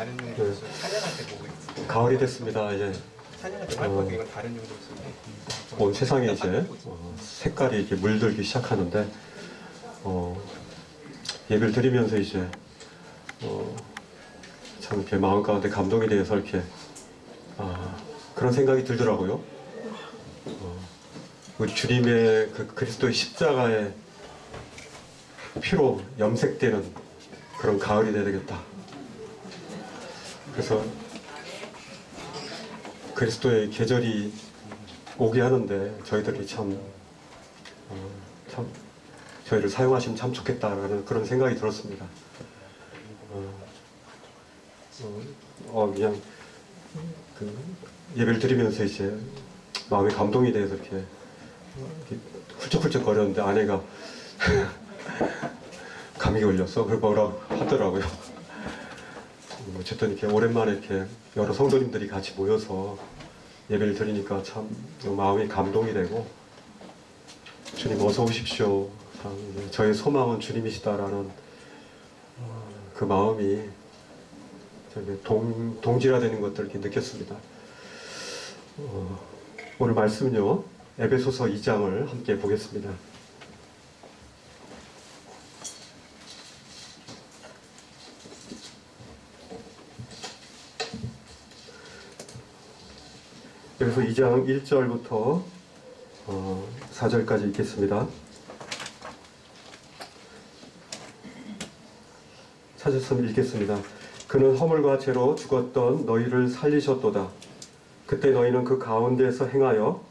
다른 용도로 찬양할 때 보고 있어요. 가을이 됐습니다. 이제 찬양할 때 말고 이건 다른 용도로 쓰고. 온 세상에 이제 색깔이 이렇게 물들기 시작하는데 예배를 드리면서 이제 참 이렇게 마음 가운데 감동이 되어서 이렇게 그런 생각이 들더라고요. 우리 주님의 그 그리스도의 십자가의 피로 염색되는 그런 가을이 돼야 되겠다. 그래서 그리스도의 계절이 오게 하는데 저희들이 참 저희를 사용하시면 참 좋겠다라는 그런 생각이 들었습니다. 그냥 그 예배를 드리면서 이제 마음이 감동이 돼서 이렇게 훌쩍훌쩍 거렸는데 아내가 감기 걸렸어. 그걸 뭐라 하더라고요. 어쨌든 이렇게 오랜만에 이렇게 여러 성도님들이 같이 모여서 예배를 드리니까 참 마음이 감동이 되고 주님 어서 오십시오. 저의 소망은 주님이시다라는 그 마음이 동질화되는 것들을 이렇게 느꼈습니다. 오늘 말씀은요, 에베소서 2장을 함께 보겠습니다. 에베소 2장 1절부터 4절까지 읽겠습니다. 찾았으면 읽겠습니다. 그는 허물과 죄로 죽었던 너희를 살리셨도다. 그때 너희는 그 가운데에서 행하여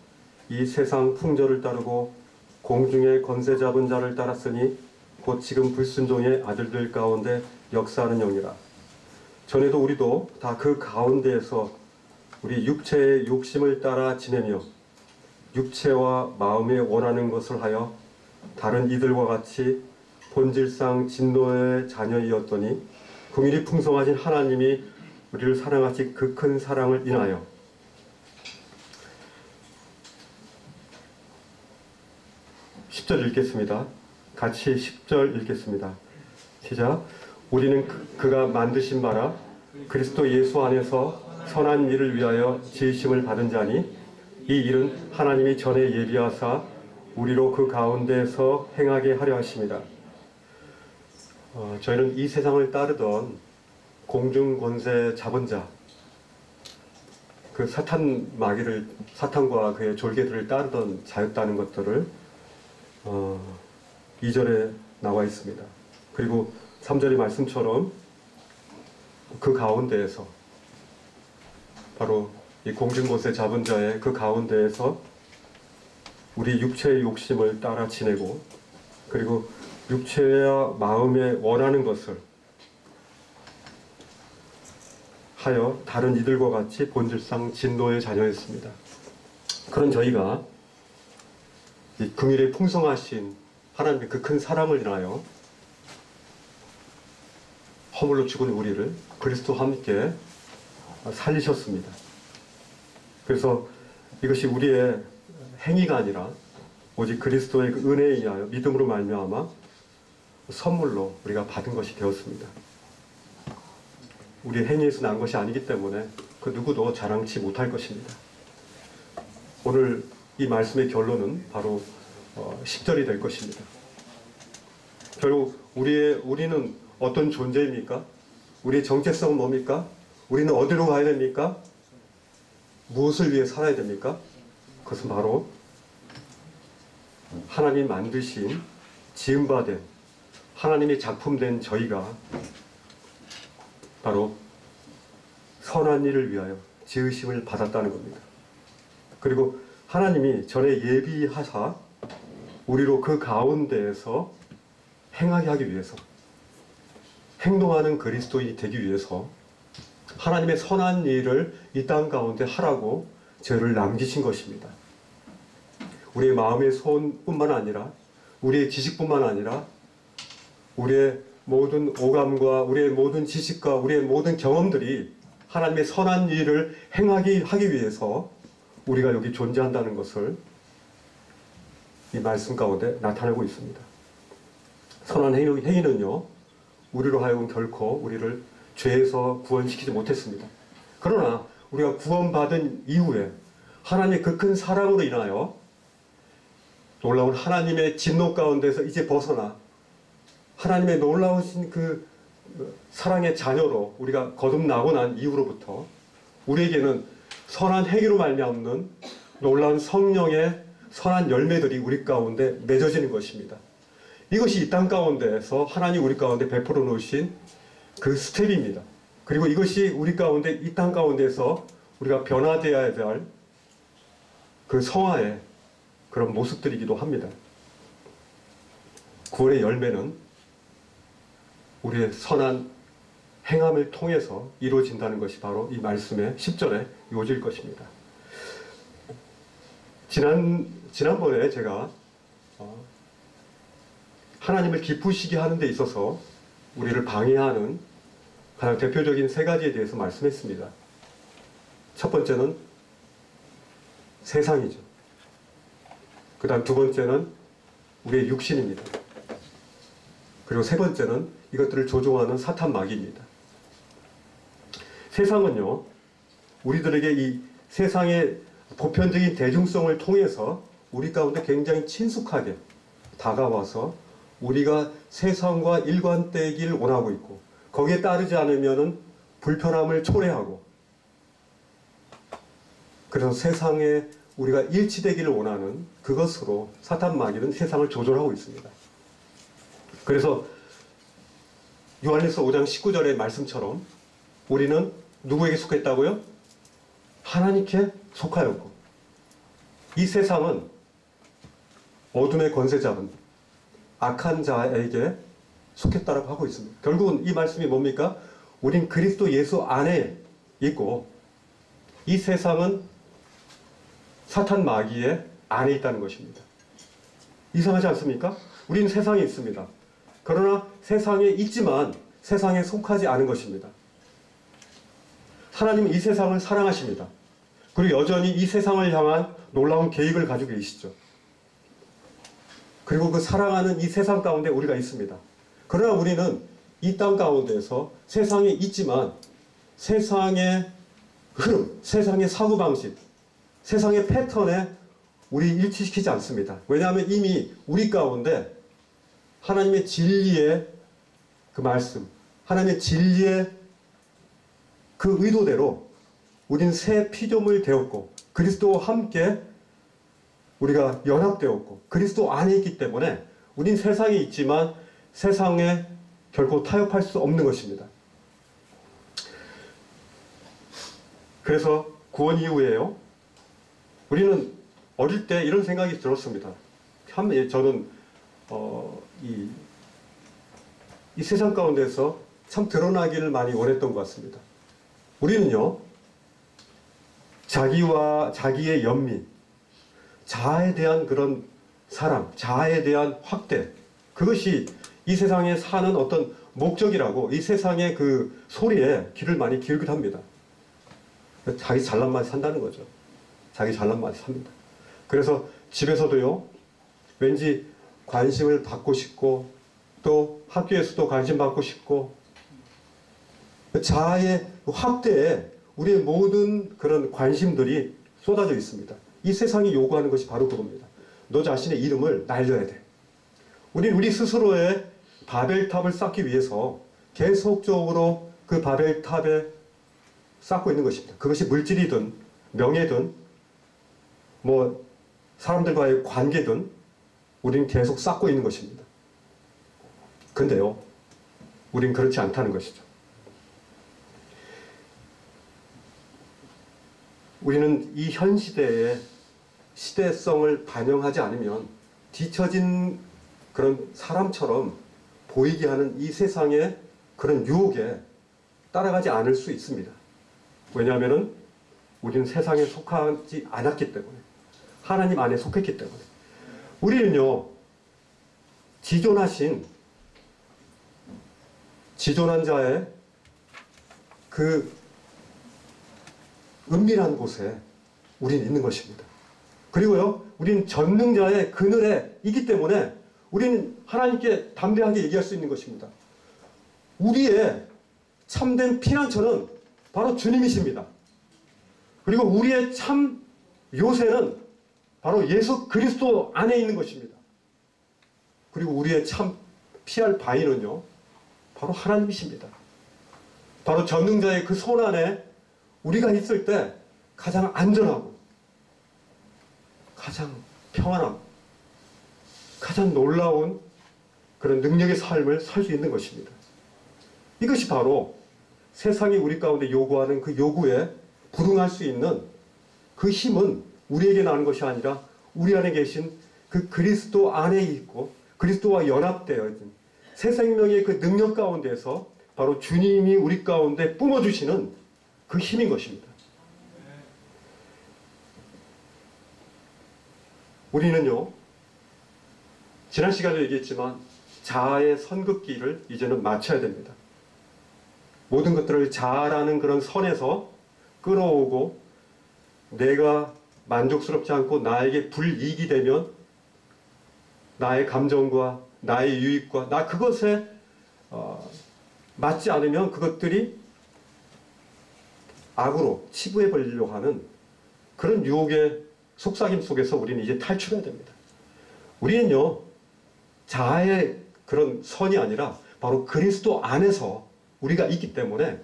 이 세상 풍조를 따르고 공중의 권세 잡은 자를 따랐으니 곧 지금 불순종의 아들들 가운데 역사하는 영이라. 전에도 우리도 다 그 가운데에서 우리 육체의 욕심을 따라 지내며 육체와 마음에 원하는 것을 하여 다른 이들과 같이 본질상 진노의 자녀이었더니 긍휼이 풍성하신 하나님이 우리를 사랑하신 그 큰 사랑을 인하여 10절 읽겠습니다. 같이 10절 읽겠습니다. 시작. 우리는 그가 만드신 바라 그리스도 예수 안에서 선한 일을 위하여 지으심을 받은 자니 이 일은 하나님이 전에 예비하사 우리로 그 가운데서 행하게 하려 하십니다. 저희는 이 세상을 따르던 공중 권세 잡은 자, 그 사탄 마귀를, 사탄과 그의 졸개들을 따르던 자였다는 것들을 2절에 나와 있습니다. 그리고 3절의 말씀처럼 그 가운데에서 바로 이 공중 권세 잡은 자의 그 가운데에서 우리 육체의 욕심을 따라 지내고 그리고 육체와 마음에 원하는 것을 하여 다른 이들과 같이 본질상 진노의 자녀였습니다. 그런 저희가 이 긍휼에 풍성하신 하나님의 그 큰 사랑을 인하여 허물로 죽은 우리를 그리스도와 함께 살리셨습니다. 그래서 이것이 우리의 행위가 아니라 오직 그리스도의 그 은혜에 의하여 믿음으로 말미암아 선물로 우리가 받은 것이 되었습니다. 우리의 행위에서 난 것이 아니기 때문에 그 누구도 자랑치 못할 것입니다. 오늘 이 말씀의 결론은 바로 10절이 될 것입니다. 결국 우리는 어떤 존재입니까? 우리의 정체성은 뭡니까? 우리는 어디로 가야 됩니까? 무엇을 위해 살아야 됩니까? 그것은 바로 하나님 만드신 지음바된 하나님의 작품된 저희가 바로 선한 일을 위하여 지으심을 받았다는 겁니다. 그리고 하나님이 전에 예비하사 우리로 그 가운데에서 행하게 하기 위해서 행동하는 그리스도인이 되기 위해서 하나님의 선한 일을 이 땅 가운데 하라고 저희를 남기신 것입니다. 우리의 마음의 소원뿐만 아니라 우리의 지식뿐만 아니라 우리의 모든 오감과 우리의 모든 지식과 우리의 모든 경험들이 하나님의 선한 일을 하기 위해서 우리가 여기 존재한다는 것을 이 말씀 가운데 나타내고 있습니다. 선한 행위는요, 우리로 하여금 결코 우리를 죄에서 구원시키지 못했습니다. 그러나 우리가 구원받은 이후에 하나님의 그 큰 사랑으로 인하여 놀라운 하나님의 진노 가운데서 이제 벗어나 하나님의 놀라우신 그 사랑의 자녀로 우리가 거듭나고 난 이후로부터 우리에게는 선한 행위로 말미암는 놀라운 성령의 선한 열매들이 우리 가운데 맺어지는 것입니다. 이것이 이 땅 가운데에서 하나님 우리 가운데 베풀어 놓으신 그 스텝입니다. 그리고 이것이 우리 가운데 이 땅 가운데서 우리가 변화되어야 될 그 성화의 그런 모습들이기도 합니다. 구원의 열매는 우리의 선한 행함을 통해서 이루어진다는 것이 바로 이 말씀의 10절의 요지일 것입니다. 지난번에 제가 하나님을 기쁘시게 하는 데 있어서 우리를 방해하는 가장 대표적인 세 가지에 대해서 말씀했습니다. 첫 번째는 세상이죠. 그 다음 두 번째는 우리의 육신입니다. 그리고 세 번째는 이것들을 조종하는 사탄 마귀입니다. 세상은요, 우리들에게 이 세상의 보편적인 대중성을 통해서 우리 가운데 굉장히 친숙하게 다가와서 우리가 세상과 일관되기를 원하고 있고 거기에 따르지 않으면 불편함을 초래하고 그래서 세상에 우리가 일치되기를 원하는 그것으로 사탄 마귀는 세상을 조절하고 있습니다. 그래서 요한일서 5장 19절의 말씀처럼 우리는 누구에게 속했다고요? 하나님께 속하였고 이 세상은 어둠의 권세 잡은 악한 자에게 속했다라고 하고 있습니다. 결국은 이 말씀이 뭡니까? 우린 그리스도 예수 안에 있고 이 세상은 사탄 마귀의 안에 있다는 것입니다. 이상하지 않습니까? 우리는 세상에 있습니다. 그러나 세상에 있지만 세상에 속하지 않은 것입니다. 하나님은 이 세상을 사랑하십니다. 그리고 여전히 이 세상을 향한 놀라운 계획을 가지고 계시죠. 그리고 그 사랑하는 이 세상 가운데 우리가 있습니다. 그러나 우리는 이 땅 가운데서 세상에 있지만 세상의 흐름, 세상의 사고방식, 세상의 패턴에 우리 일치시키지 않습니다. 왜냐하면 이미 우리 가운데 하나님의 진리의 그 말씀, 하나님의 진리의 그 의도대로 우리는 새 피조물 되었고 그리스도와 함께 우리가 연합되었고 그리스도 안에 있기 때문에 우린 세상에 있지만 세상에 결코 타협할 수 없는 것입니다. 그래서 구원 이후에요. 우리는 어릴 때 이런 생각이 들었습니다. 참 저는 이 세상 가운데서 참 드러나기를 많이 원했던 것 같습니다. 우리는요, 자기와 자기의 연민, 자아에 대한 그런 사랑, 자아에 대한 확대, 그것이 이 세상에 사는 어떤 목적이라고 이 세상의 그 소리에 귀를 많이 기울이기도 합니다. 자기 잘난 맛에 산다는 거죠. 자기 잘난 맛에 삽니다. 그래서 집에서도요, 왠지 관심을 받고 싶고 또 학교에서도 관심 받고 싶고 자아의 확대에 우리의 모든 그런 관심들이 쏟아져 있습니다. 이 세상이 요구하는 것이 바로 그겁니다. 너 자신의 이름을 날려야 돼. 우리는 우리 스스로의 바벨탑을 쌓기 위해서 계속적으로 그 바벨탑에 쌓고 있는 것입니다. 그것이 물질이든 명예든 뭐 사람들과의 관계든 우리는 계속 쌓고 있는 것입니다. 근데요, 우린 그렇지 않다는 것이죠. 우리는 이 현 시대의 시대성을 반영하지 않으면 뒤처진 그런 사람처럼 보이게 하는 이 세상의 그런 유혹에 따라가지 않을 수 있습니다. 왜냐하면 우리는 세상에 속하지 않았기 때문에, 하나님 안에 속했기 때문에. 우리는요, 지존한 자의 그 은밀한 곳에 우리는 있는 것입니다. 그리고요, 우리는 전능자의 그늘에 있기 때문에 우리는 하나님께 담대하게 얘기할 수 있는 것입니다. 우리의 참된 피난처는 바로 주님이십니다. 그리고 우리의 참 요새는 바로 예수 그리스도 안에 있는 것입니다. 그리고 우리의 참 피할 바위는요, 바로 하나님이십니다. 바로 전능자의 그 손 안에 우리가 있을 때 가장 안전하고 가장 평안하고 가장 놀라운 그런 능력의 삶을 살 수 있는 것입니다. 이것이 바로 세상이 우리 가운데 요구하는 그 요구에 부응할 수 있는 그 힘은 우리에게 나는 것이 아니라 우리 안에 계신 그 그리스도 안에 있고 그리스도와 연합되어 있는 새 생명의 그 능력 가운데서 바로 주님이 우리 가운데 뿜어주시는 그 힘인 것입니다. 우리는요, 지난 시간에 얘기했지만 자아의 선긋기를 이제는 맞춰야 됩니다. 모든 것들을 자아라는 그런 선에서 끌어오고 내가 만족스럽지 않고 나에게 불이익이 되면 나의 감정과 나의 유익과 나 그것에 맞지 않으면 그것들이 악으로 치부해 버리려고 하는 그런 유혹의 속삭임 속에서 우리는 이제 탈출해야 됩니다. 우리는요, 자아의 그런 선이 아니라 바로 그리스도 안에서 우리가 있기 때문에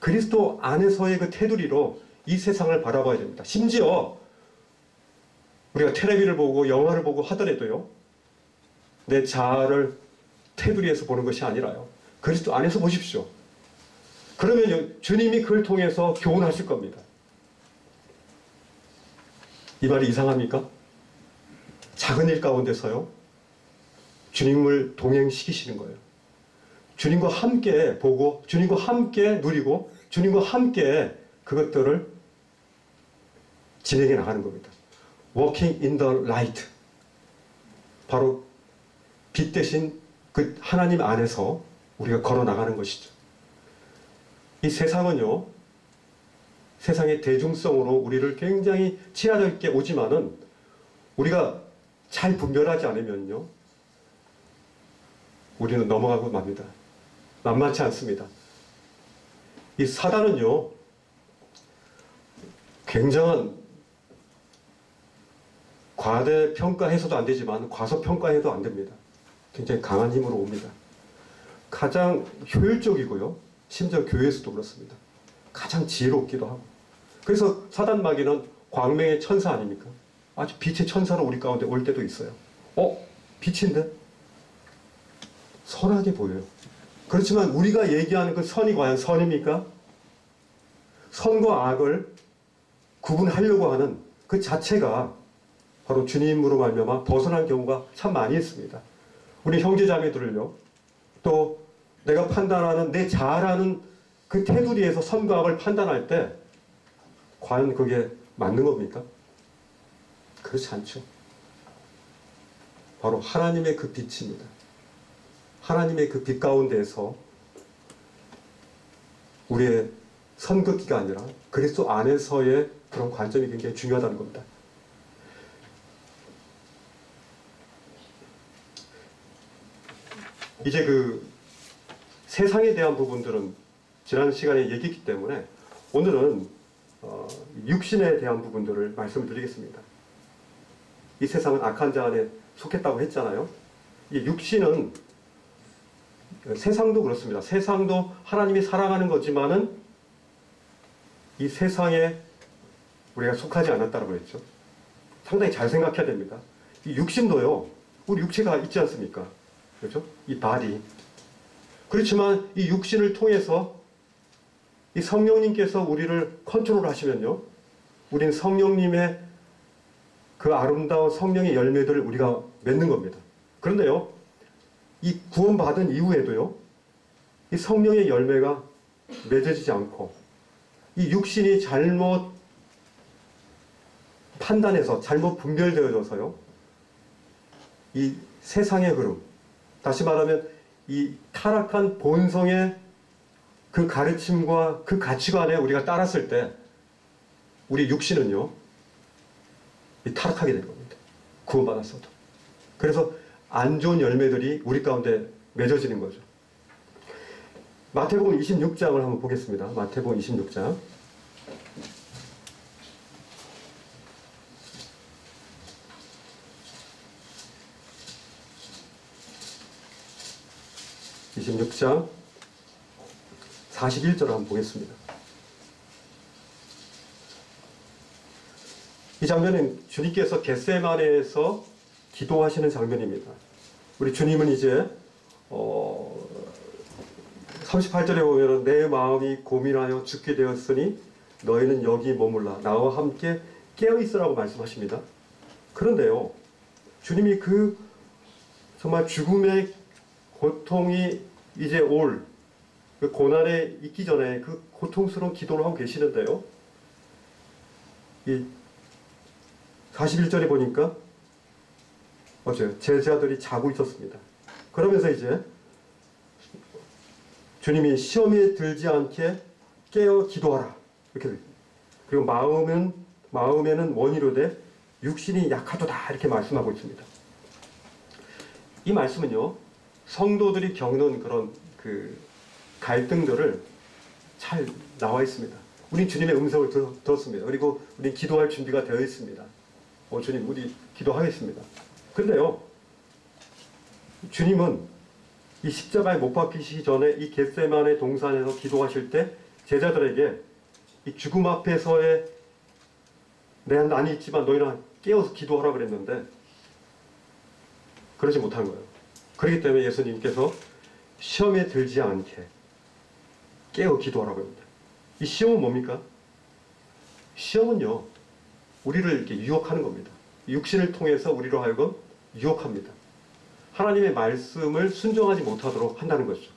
그리스도 안에서의 그 테두리로 이 세상을 바라봐야 됩니다. 심지어 우리가 텔레비를 보고 영화를 보고 하더라도요, 내 자아를 테두리에서 보는 것이 아니라요, 그리스도 안에서 보십시오. 그러면 주님이 그걸 통해서 교훈하실 겁니다. 이 말이 이상합니까? 작은 일 가운데서요, 주님을 동행시키시는 거예요. 주님과 함께 보고, 주님과 함께 누리고, 주님과 함께 그것들을 진행해 나가는 겁니다. Walking in the light. 바로 빛 대신 그 하나님 안에서 우리가 걸어 나가는 것이죠. 이 세상은요, 세상의 대중성으로 우리를 굉장히 치하적 있게 오지만은 우리가 잘 분별하지 않으면요, 우리는 넘어가고 맙니다. 만만치 않습니다. 이 사단은요, 굉장한 과대평가해서도 안 되지만 과소평가해도 안 됩니다. 굉장히 강한 힘으로 옵니다. 가장 효율적이고요, 심지어 교회에서도 그렇습니다. 가장 지혜롭기도 하고. 그래서 사단 마귀는 광명의 천사 아닙니까? 아주 빛의 천사로 우리 가운데 올 때도 있어요. 빛인데? 선하게 보여요. 그렇지만 우리가 얘기하는 그 선이 과연 선입니까? 선과 악을 구분하려고 하는 그 자체가 바로 주님으로 말미암아 벗어난 경우가 참 많이 있습니다. 우리 형제자매들을요, 또 내가 판단하는 내 자아라는 그 테두리에서 선과 악을 판단할 때 과연 그게 맞는 겁니까? 그렇지 않죠. 바로 하나님의 그 빛입니다. 하나님의 그 빛 가운데에서 우리의 선긋기가 아니라 그리스도 안에서의 그런 관점이 굉장히 중요하다는 겁니다. 이제 그 세상에 대한 부분들은 지난 시간에 얘기했기 때문에 오늘은 육신에 대한 부분들을 말씀을 드리겠습니다. 이 세상은 악한 자 안에 속했다고 했잖아요. 이 육신은 세상도 그렇습니다. 세상도 하나님이 사랑하는 거지만은 이 세상에 우리가 속하지 않았다고 했죠. 상당히 잘 생각해야 됩니다. 이 육신도요, 우리 육체가 있지 않습니까? 그렇죠? 이 바디. 그렇지만 이 육신을 통해서 이 성령님께서 우리를 컨트롤 하시면요, 우린 성령님의 그 아름다운 성령의 열매들을 우리가 맺는 겁니다. 그런데요, 이 구원받은 이후에도요, 이 성령의 열매가 맺어지지 않고 이 육신이 잘못 판단해서 잘못 분별되어져서요, 이 세상의 흐름, 다시 말하면 이 타락한 본성의 그 가르침과 그 가치관에 우리가 따랐을 때 우리 육신은요, 타락하게 될 겁니다. 구원받았어도. 그래서 안 좋은 열매들이 우리 가운데 맺어지는 거죠. 마태복음 26장을 한번 보겠습니다. 마태복음 26장. (26장) 41절을 한번 보겠습니다. 이 장면은 주님께서 겟세마네에서 기도하시는 장면입니다. 우리 주님은 이제 38절에 보면 내 마음이 고민하여 죽게 되었으니 너희는 여기 머물라 나와 함께 깨어있으라고 말씀하십니다. 그런데요, 주님이 그 정말 죽음의 고통이 이제 올 그 고난에 있기 전에 그 고통스러운 기도를 하고 계시는데요, 이 41절에 보니까 어째요? 제자들이 자고 있었습니다. 그러면서 이제 주님이 시험에 들지 않게 깨어 기도하라 이렇게 됩니다. 그리고 마음에는 원이로되 육신이 약하도다 이렇게 말씀하고 있습니다. 이 말씀은요, 성도들이 겪는 그런 그 갈등들을 잘 나와 있습니다. 우리 주님의 음성을 들었습니다. 그리고 우리 기도할 준비가 되어 있습니다. 주님, 우리 기도하겠습니다. 근데요, 주님은 이 십자가에 못 박히시기 전에 이 겟세마네 동산에서 기도하실 때 제자들에게 이 죽음 앞에서의 난이 있지만 너희는 깨어서 기도하라 그랬는데 그러지 못한 거예요. 그렇기 때문에 예수님께서 시험에 들지 않게 깨어 기도하라고 합니다. 이 시험은 뭡니까? 시험은요, 우리를 이렇게 유혹하는 겁니다. 육신을 통해서 우리로 하여금 유혹합니다. 하나님의 말씀을 순종하지 못하도록 한다는 것이죠.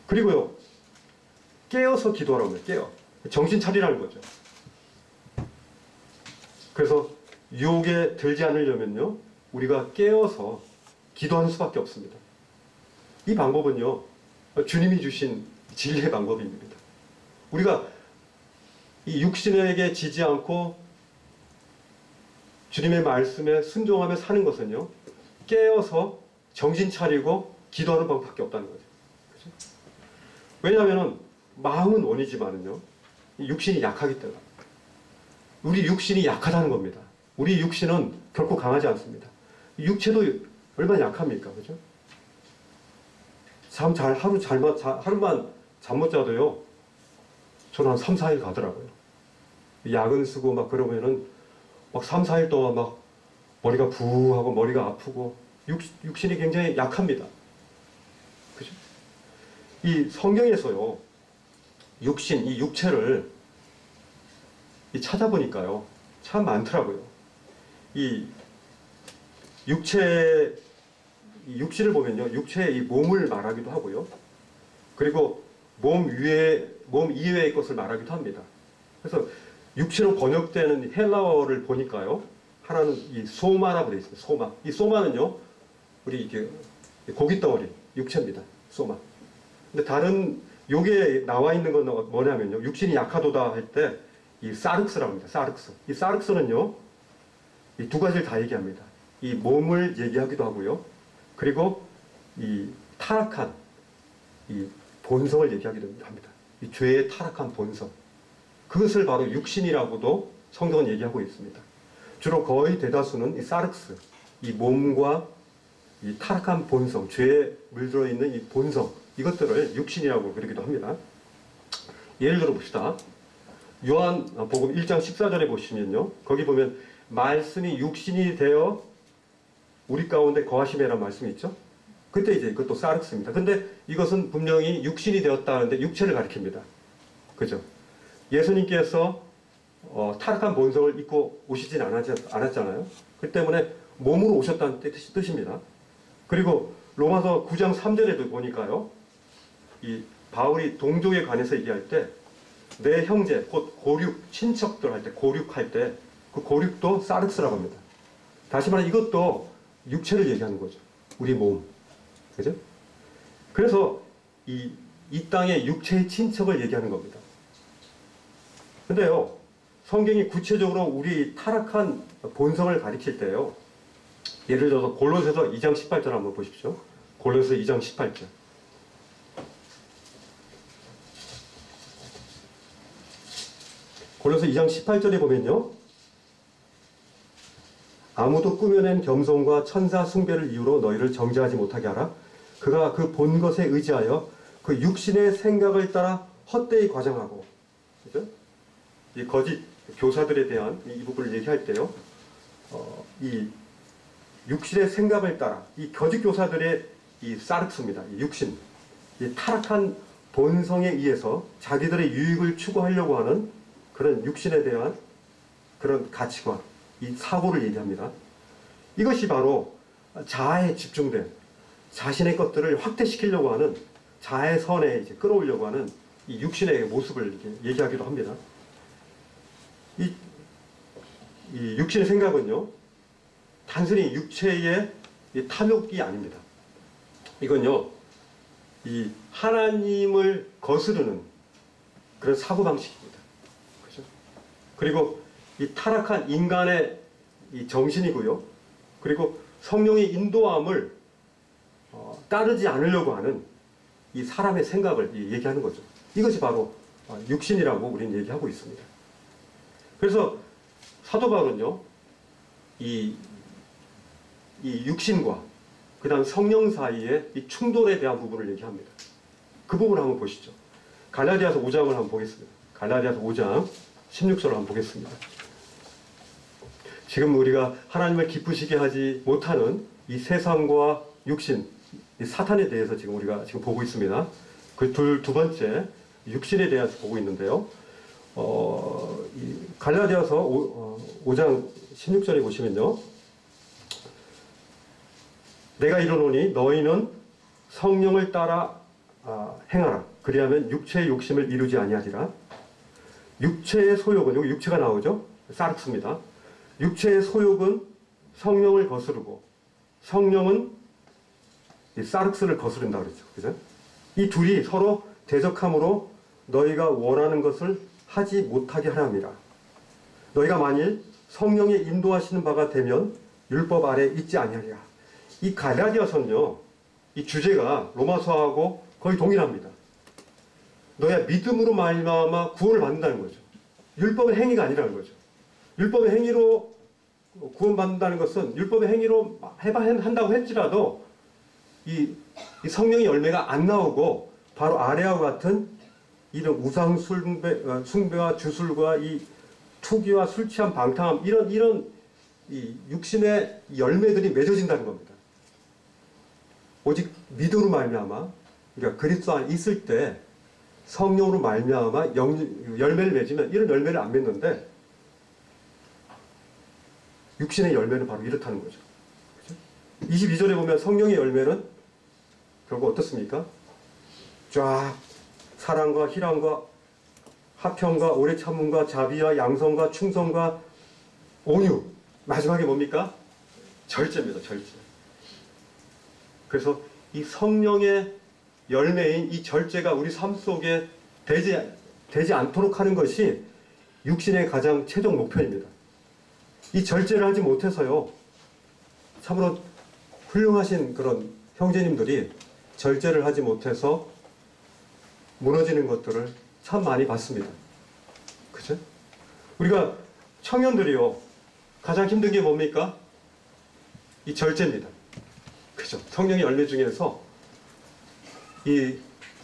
그리고요, 깨어서 기도하라고 합니다. 깨어. 정신 차리라는 거죠. 그래서 유혹에 들지 않으려면요, 우리가 깨어서 기도하는 수밖에 없습니다. 이 방법은요, 주님이 주신 진리의 방법입니다. 우리가 이 육신에게 지지 않고 주님의 말씀에 순종하며 사는 것은요, 깨어서 정신 차리고 기도하는 방법밖에 없다는 거죠. 그렇죠? 왜냐하면 마음은 원이지만은요, 육신이 약하기 때문에. 우리 육신이 약하다는 겁니다. 우리 육신은 결코 강하지 않습니다. 육체도 얼마나 약합니까? 그죠? 하루만 잠 못 자도요, 저는 한 3, 4일 가더라고요. 약은 쓰고 막 그러면은 막 3, 4일 동안 막 머리가 부하고 머리가 아프고 육신이 굉장히 약합니다. 그죠? 이 성경에서요, 이 육체를 찾아보니까요, 참 많더라고요. 이 육신을 보면요, 육체의 이 몸을 말하기도 하고요. 그리고 몸 이외의 것을 말하기도 합니다. 그래서 육체로 번역되는 헬라어를 보니까요, 하나는 이 소마라고 되어 있습니다. 소마. 이 소마는요, 우리 이게 고깃덩어리, 육체입니다. 소마. 근데 다른 요게 나와 있는 건 뭐냐면요, 육신이 약하도다 할 때 이 사륵스라고 합니다. 사륵스. 이 사륵스는요, 이 두 가지를 다 얘기합니다. 이 몸을 얘기하기도 하고요. 그리고 이 타락한 이 본성을 얘기하기도 합니다. 이 죄의 타락한 본성. 그것을 바로 육신이라고도 성경은 얘기하고 있습니다. 주로 거의 대다수는 이 사륵스, 이 몸과 이 타락한 본성, 죄에 물들어 있는 이 본성, 이것들을 육신이라고 그러기도 합니다. 예를 들어 봅시다. 요한복음 1장 14절에 보시면요, 거기 보면 말씀이 육신이 되어 우리 가운데 거하심이라는 말씀이 있죠. 그때 이제 이것도 사륵스입니다. 근데 이것은 분명히 육신이 되었다는데 육체를 가리킵니다. 그죠? 예수님께서 타락한 본성을 입고 오시진 않았잖아요. 그 때문에 몸으로 오셨다는 뜻입니다. 그리고 로마서 9장 3절에도 보니까요, 이 바울이 동족에 관해서 얘기할 때 내 형제, 곧 고륙, 친척들 할 때, 고륙할 때 그 고륙도 사륵스라고 합니다. 다시 말해 이것도 육체를 얘기하는 거죠. 우리 몸. 그죠? 그래서 이 땅의 육체의 친척을 얘기하는 겁니다. 근데요, 성경이 구체적으로 우리 타락한 본성을 가리킬 때요, 예를 들어서 골로새서 2장 18절 한번 보십시오. 골로새 2장 18절. 골로새 2장 18절에 보면요. 아무도 꾸며낸 겸손과 천사 숭배를 이유로 너희를 정죄하지 못하게 하라. 그가 그 본 것에 의지하여 그 육신의 생각을 따라 헛되이 과장하고, 그죠? 이 거짓 교사들에 대한 이 부분을 얘기할 때요. 이 육신의 생각을 따라 이 거짓 교사들의 이 사르스입니다. 이 육신, 이 타락한 본성에 의해서 자기들의 유익을 추구하려고 하는 그런 육신에 대한 그런 가치관, 이 사고를 얘기합니다. 이것이 바로 자아에 집중된 자신의 것들을 확대시키려고 하는 자애선에 이제 끌어오려고 하는 이 육신의 모습을 이렇게 얘기하기도 합니다. 이 육신의 생각은요, 단순히 육체의 이 탐욕이 아닙니다. 이건요, 이 하나님을 거스르는 그런 사고방식입니다. 그죠? 그리고 이 타락한 인간의 이 정신이고요. 그리고 성령의 인도함을 따르지 않으려고 하는 이 사람의 생각을 얘기하는 거죠. 이것이 바로 육신이라고 우리는 얘기하고 있습니다. 그래서 사도 바울은요, 이 육신과 그 다음 성령 사이의 이 충돌에 대한 부분을 얘기합니다. 그 부분을 한번 보시죠. 갈라디아서 5장을 한번 보겠습니다. 갈라디아서 5장 16절을 한번 보겠습니다. 지금 우리가 하나님을 기쁘시게 하지 못하는 이 세상과 육신, 이 사탄에 대해서 지금 우리가 지금 보고 있습니다. 그 두 번째 육신에 대해서 보고 있는데요. 이 갈라디아서 5장 16절에 보시면요. 내가 이르노니 너희는 성령을 따라 행하라. 그리하면 육체의 욕심을 이루지 아니하리라. 육체의 소욕은, 여기 육체가 나오죠? 사르스입니다. 육체의 소욕은 성령을 거스르고 성령은 이 사르스를 거스른다 그랬죠. 그죠? 이 둘이 서로 대적함으로 너희가 원하는 것을 하지 못하게 하랍니다. 너희가 만일 성령의 인도하시는 바가 되면 율법 아래 있지 아니하리라. 이 갈라디아서는요, 이 주제가 로마서하고 거의 동일합니다. 너희가 믿음으로 말미암아 구원을 받는다는 거죠. 율법의 행위가 아니라는 거죠. 율법의 행위로 구원받는다는 것은 율법의 행위로 한다고 할지라도 이 성령의 열매가 안 나오고 바로 아래와 같은 이런 우상 숭배와 주술과 이 투기와 술 취함 방탕함 이런 이 육신의 열매들이 맺어진다는 겁니다. 오직 믿음으로 말미암아, 그러니까 그리스도 안에 있을 때 성령으로 말미암아 열매를 맺으면 이런 열매를 안 맺는데 육신의 열매는 바로 이렇다는 거죠. 그렇죠? 22절에 보면 성령의 열매는 결국 어떻습니까? 쫙 사랑과 희랑과 화평과 오래 참음과 자비와 양성과 충성과 온유, 마지막에 뭡니까? 절제입니다. 절제. 그래서 이 성령의 열매인 이 절제가 우리 삶 속에 되지 않도록 하는 것이 육신의 가장 최종 목표입니다. 이 절제를 하지 못해서요, 참으로 훌륭하신 그런 형제님들이 절제를 하지 못해서 무너지는 것들을 참 많이 봤습니다. 그죠? 우리가 청년들이요, 가장 힘든 게 뭡니까? 이 절제입니다. 그죠? 성령의 열매 중에서 이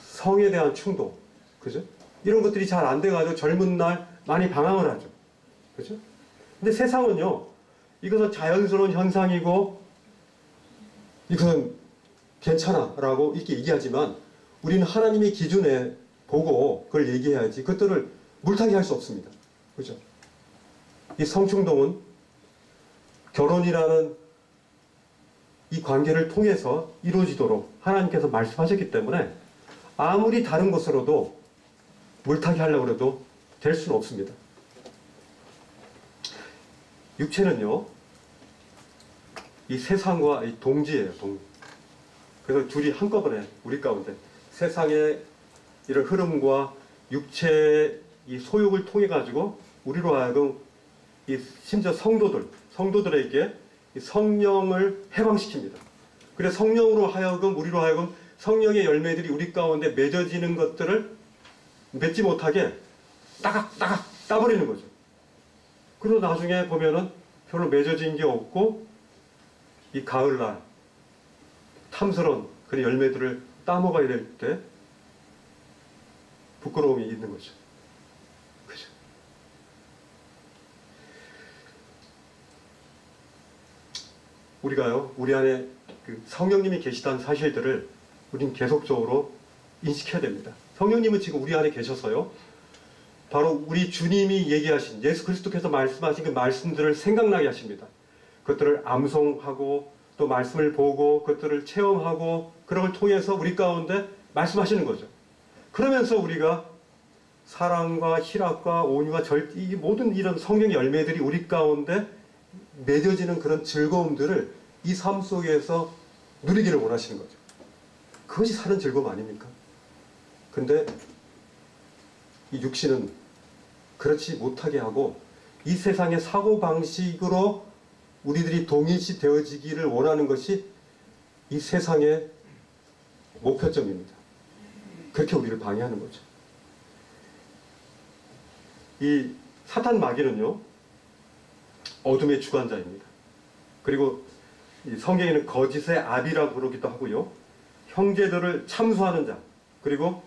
성에 대한 충동, 그죠? 이런 것들이 잘 안 돼가지고 젊은 날 많이 방황을 하죠. 그죠? 근데 세상은요, 이것은 자연스러운 현상이고, 이것은 괜찮아 라고 이렇게 얘기하지만, 우리는 하나님의 기준에 보고 그걸 얘기해야지, 그것들을 물타기 할 수 없습니다. 그죠? 이 성충동은 결혼이라는 이 관계를 통해서 이루어지도록 하나님께서 말씀하셨기 때문에 아무리 다른 것으로도 물타기 하려고 해도 될 수는 없습니다. 육체는요, 이 세상과 이 동지예요, 그래서 둘이 한꺼번에 우리 가운데 세상의 이런 흐름과 육체의 이 소욕을 통해 가지고 우리로 하여금 이 심지어 성도들에게 이 성령을 해방시킵니다. 그래서 성령으로 하여금 우리로 하여금 성령의 열매들이 우리 가운데 맺어지는 것들을 맺지 못하게 따각 따버리는 거죠. 그리고 나중에 보면은 별로 맺어진 게 없고 이 가을날 탐스러운 그 열매들을 따먹어야 될 때 부끄러움이 있는 거죠. 그죠? 우리가요, 우리 안에 그 성령님이 계시다는 사실들을 우린 계속적으로 인식해야 됩니다. 성령님은 지금 우리 안에 계셔서요, 바로 우리 주님이 얘기하신, 예수 그리스도께서 말씀하신 그 말씀들을 생각나게 하십니다. 그것들을 암송하고 또 말씀을 보고 그것들을 체험하고 그런 걸 통해서 우리 가운데 말씀하시는 거죠. 그러면서 우리가 사랑과 희락과 온유와 이 모든 이런 성령의 열매들이 우리 가운데 맺어지는 그런 즐거움들을 이 삶 속에서 누리기를 원하시는 거죠. 그것이 사는 즐거움 아닙니까? 근데 이 육신은 그렇지 못하게 하고 이 세상의 사고방식으로 우리들이 동일시 되어지기를 원하는 것이 이 세상의 목표점입니다. 그렇게 우리를 방해하는 거죠. 이 사탄 마귀는요, 어둠의 주관자입니다. 그리고 이 성경에는 거짓의 압이라고 부르기도 하고요, 형제들을 참수하는 자, 그리고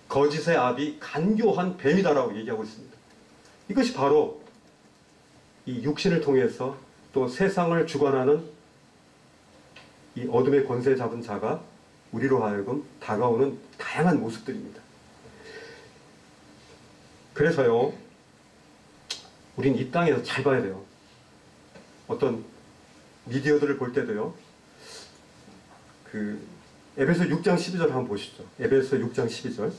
거짓의 압이 간교한 뱀이다라고 얘기하고 있습니다. 이것이 바로 이 육신을 통해서 또 세상을 주관하는 이 어둠의 권세 잡은 자가 우리로 하여금 다가오는 다양한 모습들입니다. 그래서요, 우린 이 땅에서 잘 봐야 돼요. 어떤 미디어들을 볼 때도요, 그 에베소 6장 12절 한번 보시죠. 에베소 6장 12절.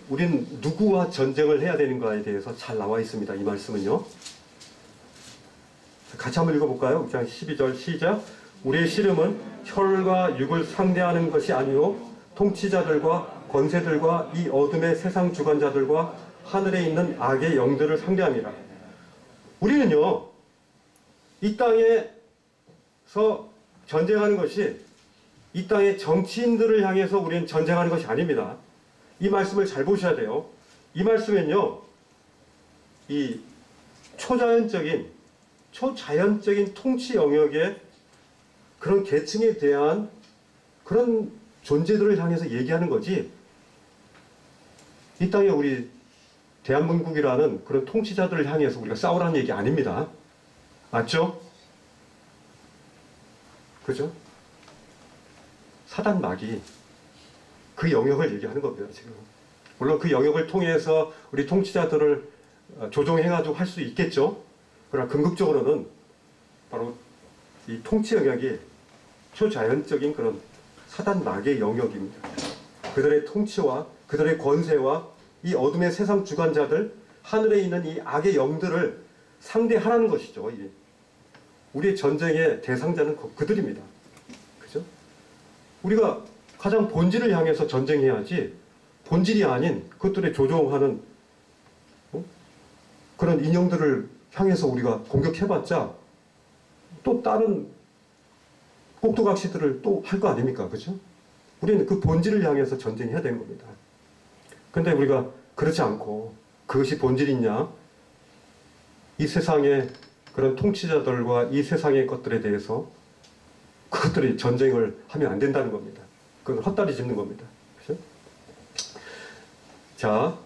우린 누구와 전쟁을 해야 되는가에 대해서 잘 나와 있습니다. 이 말씀은요. 같이 한번 읽어볼까요? 6장 12절 시작. 우리의 씨름은 혈과 육을 상대하는 것이 아니요 통치자들과 권세들과 이 어둠의 세상 주관자들과 하늘에 있는 악의 영들을 상대함이라. 우리는요, 이 땅에서 전쟁하는 것이 이 땅의 정치인들을 향해서 우리는 전쟁하는 것이 아닙니다. 이 말씀을 잘 보셔야 돼요. 이 말씀은요, 이 초자연적인 통치 영역의 그런 계층에 대한 그런 존재들을 향해서 얘기하는 거지, 이 땅에 우리 대한민국이라는 그런 통치자들을 향해서 우리가 싸우라는 얘기 아닙니다. 맞죠? 그죠? 사단 마귀 그 영역을 얘기하는 겁니다, 지금. 물론 그 영역을 통해서 우리 통치자들을 조종해가지고 할 수 있겠죠. 그러나 궁극적으로는 바로 이 통치 영역이 초자연적인 그런 사단 마귀의 영역입니다. 그들의 통치와 그들의 권세와 이 어둠의 세상 주관자들, 하늘에 있는 이 악의 영들을 상대하라는 것이죠. 우리의 전쟁의 대상자는 그들입니다. 그죠? 우리가 가장 본질을 향해서 전쟁해야지, 본질이 아닌 그것들의 조종하는 그런 인형들을 향해서 우리가 공격해봤자 또 다른 꼭두각시들을 또 할 거 아닙니까? 그죠? 우리는 그 본질을 향해서 전쟁해야 되는 겁니다. 근데 우리가 그렇지 않고 그것이 본질이냐? 이 세상의 그런 통치자들과 이 세상의 것들에 대해서 그것들이 전쟁을 하면 안 된다는 겁니다. 그건 헛다리 짚는 겁니다. 그죠? 자,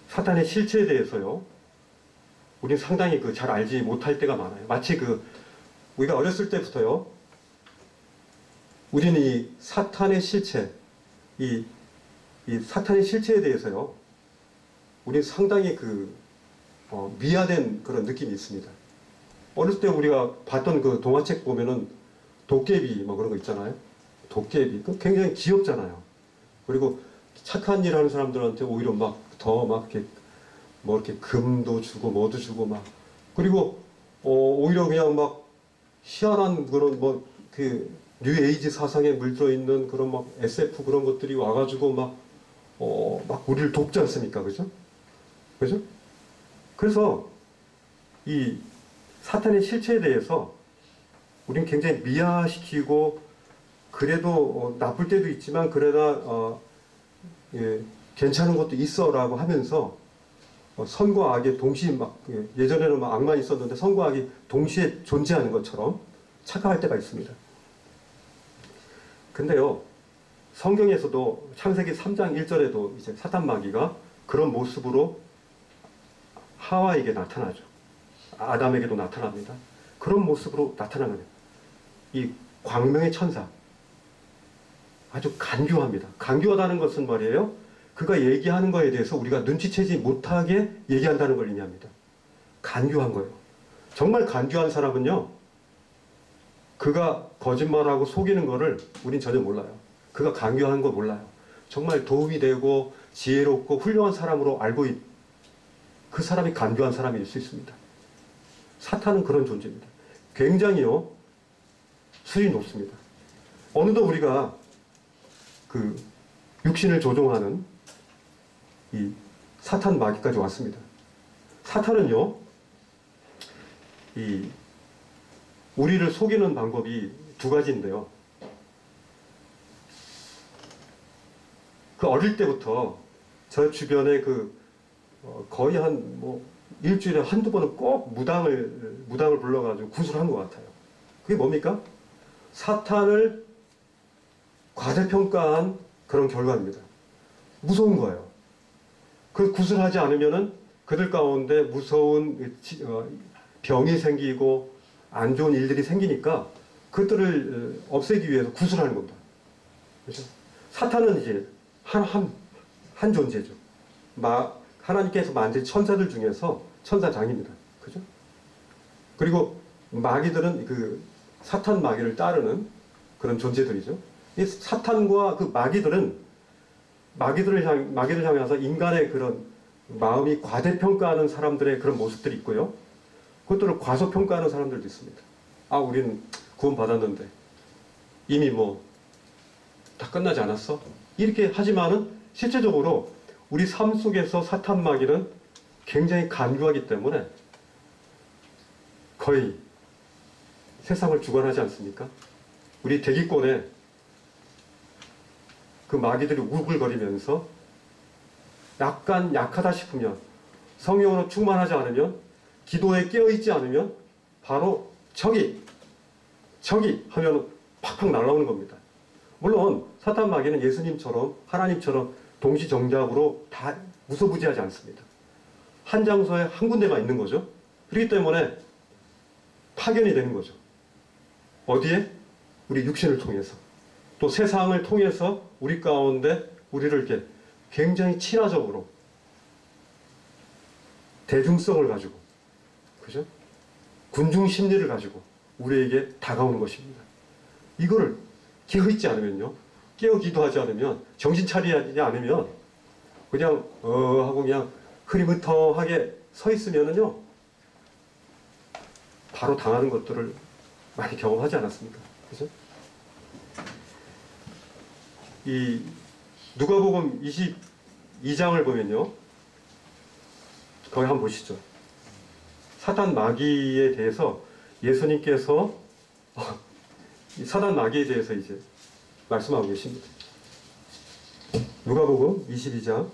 사탄의 실체에 대해서요, 우리는 상당히 잘 알지 못할 때가 많아요. 마치 우리가 어렸을 때부터요, 우리는 이 사탄의 실체, 이 사탄의 실체에 대해서요, 우리는 상당히 미화된 그런 느낌이 있습니다. 어렸을 때 우리가 봤던 그 동화책 보면은 도깨비 뭐 그런 거 있잖아요. 도깨비. 그 굉장히 귀엽잖아요. 그리고 착한 일 하는 사람들한테 오히려 이렇게 금도 주고 뭐도 주고 그리고 오히려 그냥 희한한 그런 뉴에이지 사상에 물들어 있는 그런 SF 그런 것들이 와가지고 우리를 돕지 않습니까? 그죠? 그죠? 그래서 이 사탄의 실체에 대해서 우린 굉장히 미화시키고 그래도 나쁠 때도 있지만 그러나 예, 괜찮은 것도 있어라고 하면서 선과 악이 동시에 막 예전에는 막 악만 있었는데 선과 악이 동시에 존재하는 것처럼 착각할 때가 있습니다. 근데요, 성경에서도 창세기 3장 1절에도 이제 사탄 마귀가 그런 모습으로 하와에게 나타나죠. 아담에게도 나타납니다. 그런 모습으로 나타나는 이 광명의 천사, 아주 간교합니다. 간교하다는 것은 말이에요, 그가 얘기하는 거에 대해서 우리가 눈치채지 못하게 얘기한다는 걸 의미합니다. 간교한 거예요. 정말 간교한 사람은요, 그가 거짓말하고 속이는 거를 우린 전혀 몰라요. 그가 간교한 거 몰라요. 정말 도움이 되고 지혜롭고 훌륭한 사람으로 알고 그 사람이 간교한 사람일 수 있습니다. 사탄은 그런 존재입니다. 굉장히요, 수준이 높습니다. 어느덧 우리가 그 육신을 조종하는 이 사탄 마귀까지 왔습니다. 사탄은요, 이 우리를 속이는 방법이 두 가지인데요. 그 어릴 때부터 저 주변에 거의 한 일주일에 한두 번은 꼭 무당을 불러가지고 구술한 것 같아요. 그게 뭡니까? 사탄을 과대평가한 그런 결과입니다. 무서운 거예요. 그 구술하지 않으면은 그들 가운데 무서운 병이 생기고 안 좋은 일들이 생기니까 그것들을 없애기 위해서 구술하는 겁니다. 그렇죠? 사탄은 이제 한 존재죠. 하나님께서 만든 천사들 중에서 천사장입니다. 그죠? 그리고 마귀들은 그 사탄 마귀를 따르는 그런 존재들이죠. 이 사탄과 그 마귀들을 향해서 인간의 그런 마음이 과대평가하는 사람들의 그런 모습들이 있고요. 그것들을 과소평가하는 사람들도 있습니다. 우리는 구원받았는데 이미 다 끝나지 않았어? 이렇게 하지만은 실제적으로 우리 삶 속에서 사탄 마귀는 굉장히 간교하기 때문에 거의 세상을 주관하지 않습니까? 우리 대기권에 그 마귀들이 우글거리면서 약간 약하다 싶으면, 성령으로 충만하지 않으면, 기도에 깨어있지 않으면 바로 저기 하면 팍팍 날아오는 겁니다. 물론 사탄 마귀는 예수님처럼 하나님처럼 동시정작으로 다 무소부지하지 않습니다. 한 장소에 한 군데만 있는 거죠. 그렇기 때문에 파견이 되는 거죠. 어디에? 우리 육신을 통해서. 또 세상을 통해서 우리 가운데 우리를 이렇게 굉장히 친화적으로 대중성을 가지고, 그죠? 군중 심리를 가지고 우리에게 다가오는 것입니다. 이거를 깨어있지 않으면요, 깨어 기도하지 않으면, 정신 차리지 않으면 그냥 하고 그냥 흐리무텅하게 서 있으면은요, 바로 당하는 것들을 많이 경험하지 않았습니까? 그죠? 이 누가복음 22장을 보면요, 거기 한번 보시죠. 사탄 마귀에 대해서 예수님께서 사탄 마귀에 대해서 이제 말씀하고 계십니다. 누가복음 22장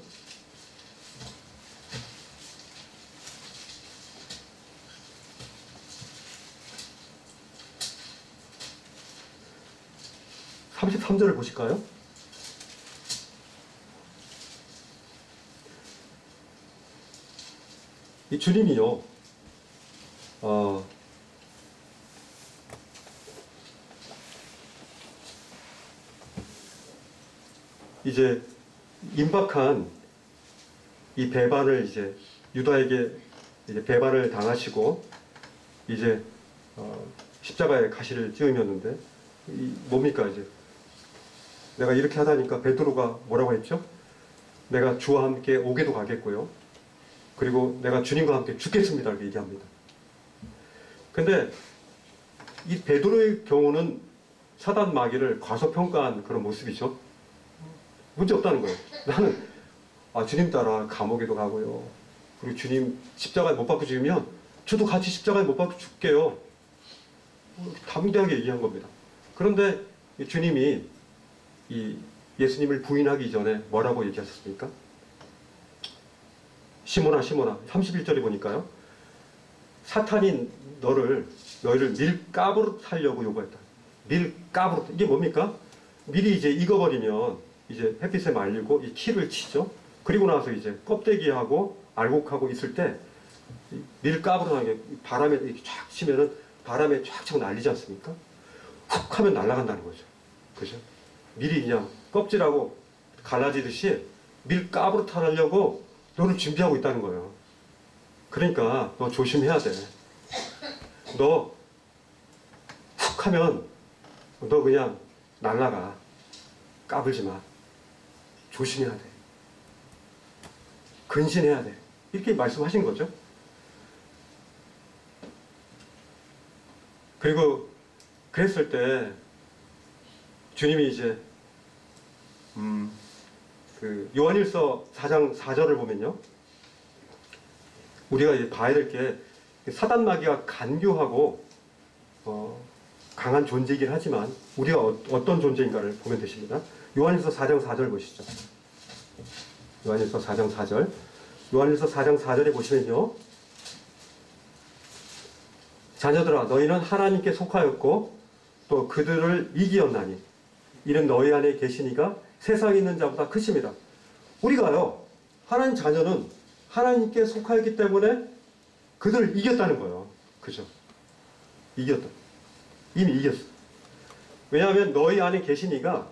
33절을 보실까요? 이 주님이요, 이제 임박한 이 배반을 이제 유다에게 이제 배반을 당하시고 이제 십자가에 가시를 찌우셨는데, 뭡니까? 이제 내가 이렇게 하다니까 베드로가 뭐라고 했죠? 내가 주와 함께 옥에도 가겠고요, 그리고 내가 주님과 함께 죽겠습니다, 이렇게 얘기합니다. 근데 이 베드로의 경우는 사단 마귀를 과소평가한 그런 모습이죠. 문제 없다는 거예요. 나는 주님 따라 감옥에도 가고요, 그리고 주님 십자가에 못 박혀 죽으면 저도 같이 십자가에 못 박혀 죽게요. 담대하게 얘기한 겁니다. 그런데 이 주님이 이 예수님을 부인하기 전에 뭐라고 얘기하셨습니까? 시몬아 시몬아 31절에 보니까요. 사탄이 너희를 밀가부로 살려고 요구했다. 밀가부로. 이게 뭡니까? 밀이 이제 익어버리면 이제 햇빛에 말리고 이 키를 치죠. 그리고 나서 이제 껍데기하고 알곡하고 있을 때 밀가부로 하는 게 바람에 이렇게 쫙 치면은 바람에 쫙 치고 날리지 않습니까? 훅 하면 날아간다는 거죠. 그죠? 밀이 그냥 껍질하고 갈라지듯이 밀가부로 타려고 너를 준비하고 있다는 거예요. 그러니까 너 조심해야 돼. 너 훅 하면 너 그냥 날아가. 까불지 마. 조심해야 돼. 근신해야 돼. 이렇게 말씀하신 거죠. 그리고 그랬을 때 주님이 이제 그 요한일서 4장 4절을 보면요. 우리가 이제 봐야 될 게 사단 마귀가 간교하고 강한 존재이긴 하지만 우리가 어떤 존재인가를 보면 되십니다. 요한일서 4장 4절 보시죠. 요한일서 4장 4절. 요한일서 4장 4절에 보시면요. 자녀들아 너희는 하나님께 속하였고 또 그들을 이기었나니 이는 너희 안에 계시니가 세상에 있는 자보다 크십니다. 우리가요. 하나님 자녀는 하나님께 속하였기 때문에 그들을 이겼다는 거예요. 그죠? 이겼다. 이미 이겼어. 왜냐하면 너희 안에 계시니가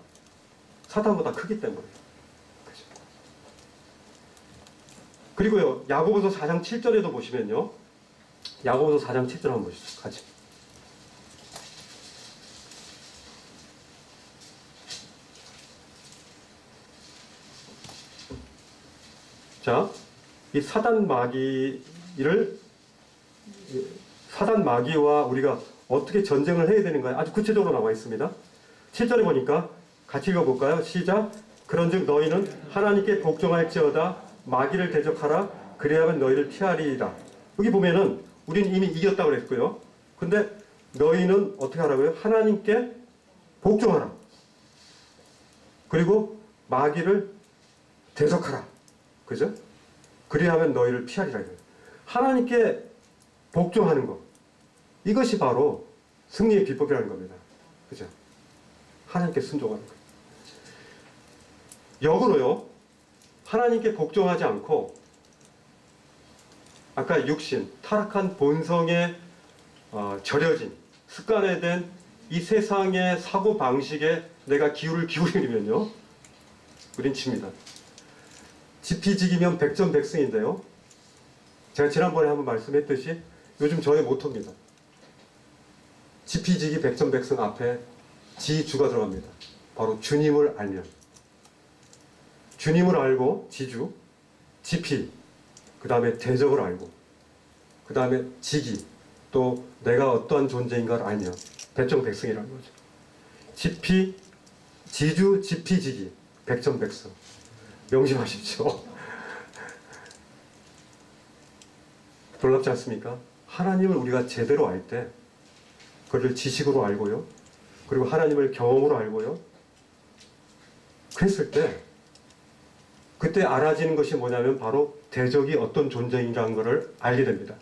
사탄보다 크기 때문에. 그죠? 그리고요. 야고보서 4장 7절에도 보시면요. 야고보서 4장 7절 한번 보시죠. 같이. 자, 이 사단 마귀와 우리가 어떻게 전쟁을 해야 되는가 아주 구체적으로 나와 있습니다. 7절에 보니까 같이 읽어볼까요? 시작. 그런즉 너희는 하나님께 복종할지어다 마귀를 대적하라 그리하면 너희를 피하리이다. 여기 보면은 우리는 이미 이겼다고 그랬고요. 근데 너희는 어떻게 하라고요? 하나님께 복종하라. 그리고 마귀를 대적하라. 그죠? 그리하면 너희를 피하리라. 하나님께 복종하는 것. 이것이 바로 승리의 비법이라는 겁니다. 그죠? 하나님께 순종하는 것. 역으로요. 하나님께 복종하지 않고 아까 육신, 타락한 본성에 절여진 습관화된 이 세상의 사고방식에 내가 기울을 기울이면요. 우린 칩니다. 지피지기면 백전백승인데요. 제가 지난번에 한번 말씀했듯이 요즘 저의 모토입니다. 지피지기 백전백승 앞에 지주가 들어갑니다. 바로 주님을 알면. 주님을 알고 지주, 지피, 그 다음에 대적을 알고, 그 다음에 지기, 또 내가 어떠한 존재인가를 알면 백전백승이라는 거죠. 지피, 지주, 지피지기, 백전백승. 명심하십시오. 놀랍지 않습니까? 하나님을 우리가 제대로 알 때 그를 지식으로 알고요. 그리고 하나님을 경험으로 알고요. 그랬을 때 그때 알아지는 것이 뭐냐면 바로 대적이 어떤 존재인가라는 것을 알게 됩니다.